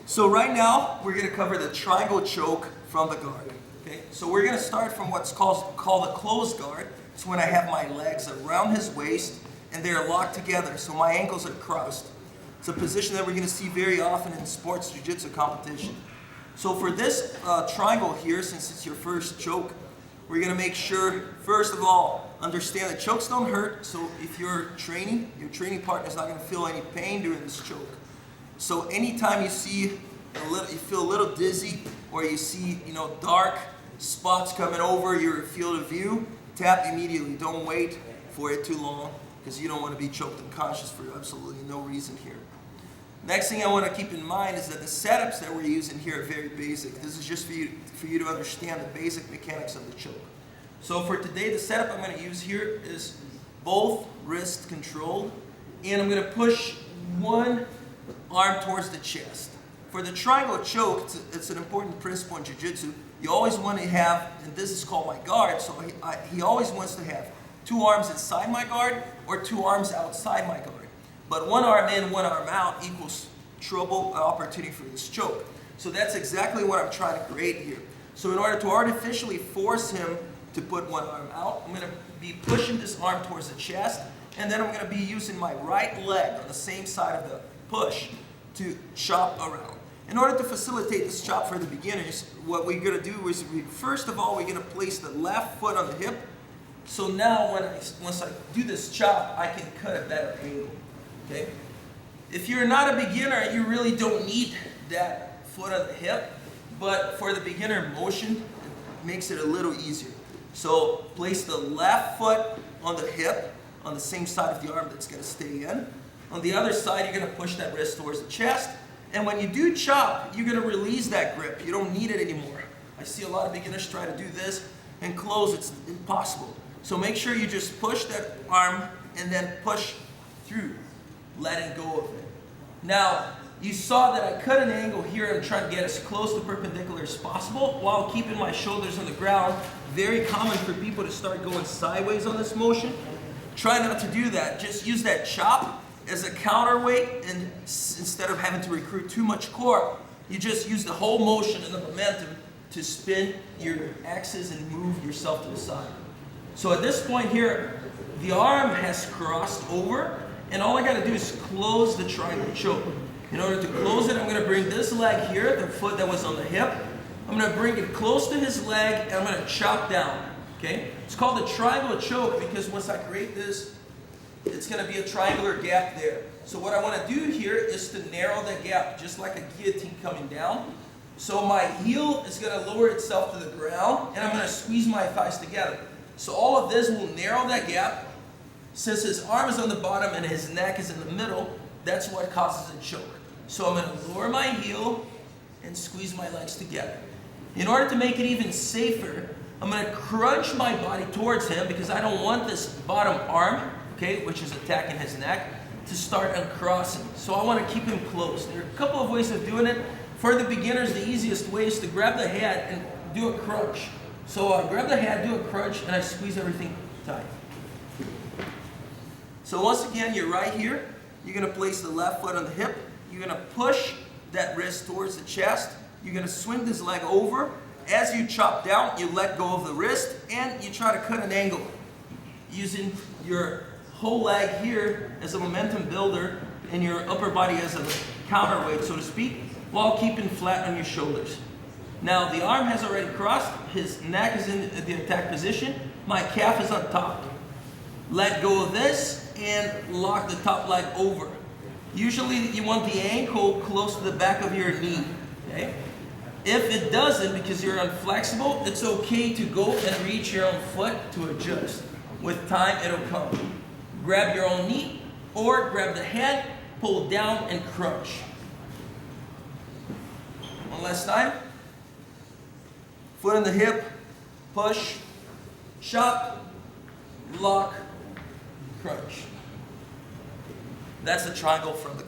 So right now, we're going to cover the triangle choke from the guard. Okay? So we're going to start from what's called a closed guard. It's when I have my legs around his waist and they're locked together, so my ankles are crossed. It's a position that we're going to see very often in sports jiu-jitsu competition. So for this triangle here, since it's your first choke, we're going to make sure, first of all, understand that chokes don't hurt. So if you're training, your training partner is not going to feel any pain during this choke. So anytime you see you feel a little dizzy, or you see dark spots coming over your field of view, tap immediately. Don't wait for it too long, because you don't want to be choked unconscious for absolutely no reason here. Next thing I want to keep in mind is that the setups that we're using here are very basic. This is just for you to understand the basic mechanics of the choke. So for today, the setup I'm going to use here is both wrists controlled, and I'm going to push one arm towards the chest. For the triangle choke, it's an important principle in jiu-jitsu. You always want to have, and this is called my guard, so he always wants to have two arms inside my guard or two arms outside my guard. But one arm in, one arm out equals trouble, opportunity for this choke. So that's exactly what I'm trying to create here. So in order to artificially force him to put one arm out, I'm going to be pushing this arm towards the chest, and then I'm going to be using my right leg on the same side of the push to chop around. In order to facilitate this chop for the beginners, what we're going to do is, first of all, we're going to place the left foot on the hip. So now once I do this chop, I can cut a better angle. Okay? If you're not a beginner, you really don't need that foot on the hip, but for the beginner motion, it makes it a little easier. So place the left foot on the hip, on the same side of the arm that's going to stay in. On the other side, you're going to push that wrist towards the chest. And when you do chop, you're going to release that grip. You don't need it anymore. I see a lot of beginners try to do this and close. It's impossible. So make sure you just push that arm and then push through, letting go of it. Now, you saw that I cut an angle here and trying to get as close to perpendicular as possible while keeping my shoulders on the ground. Very common for people to start going sideways on this motion. Try not to do that. Just use that chop as a counterweight, and instead of having to recruit too much core, you just use the whole motion and the momentum to spin your axis and move yourself to the side. So at this point here, the arm has crossed over, and all I got to do is close the triangle choke. In order to close it, I'm going to bring this leg here, the foot that was on the hip. I'm going to bring it close to his leg, and I'm going to chop down. Okay? It's called the triangle choke because once I create this, it's going to be a triangular gap there. So what I want to do here is to narrow that gap, just like a guillotine coming down. So my heel is going to lower itself to the ground, and I'm going to squeeze my thighs together. So all of this will narrow that gap. Since his arm is on the bottom and his neck is in the middle, that's what causes a choke. So I'm going to lower my heel and squeeze my legs together. In order to make it even safer, I'm going to crunch my body towards him because I don't want this bottom arm, okay, which is attacking his neck, to start uncrossing. So I want to keep him close. There are a couple of ways of doing it. For the beginners, the easiest way is to grab the head and do a crunch. So I grab the head, do a crunch, and I squeeze everything tight. So once again, you're right here. You're going to place the left foot on the hip. You're going to push that wrist towards the chest. You're going to swing this leg over. As you chop down, you let go of the wrist, and you try to cut an angle using your whole leg here as a momentum builder and your upper body as a counterweight, so to speak, while keeping flat on your shoulders. Now, the arm has already crossed. His neck is in the attack position. My calf is on top. Let go of this and lock the top leg over. Usually you want the ankle close to the back of your knee. Okay? If it doesn't, because you're inflexible, it's okay to go and reach your own foot to adjust. With time, it'll come. Grab your own knee or grab the head, pull down and crunch. One last time. Foot on the hip, push, chop, lock, crunch. That's the triangle from the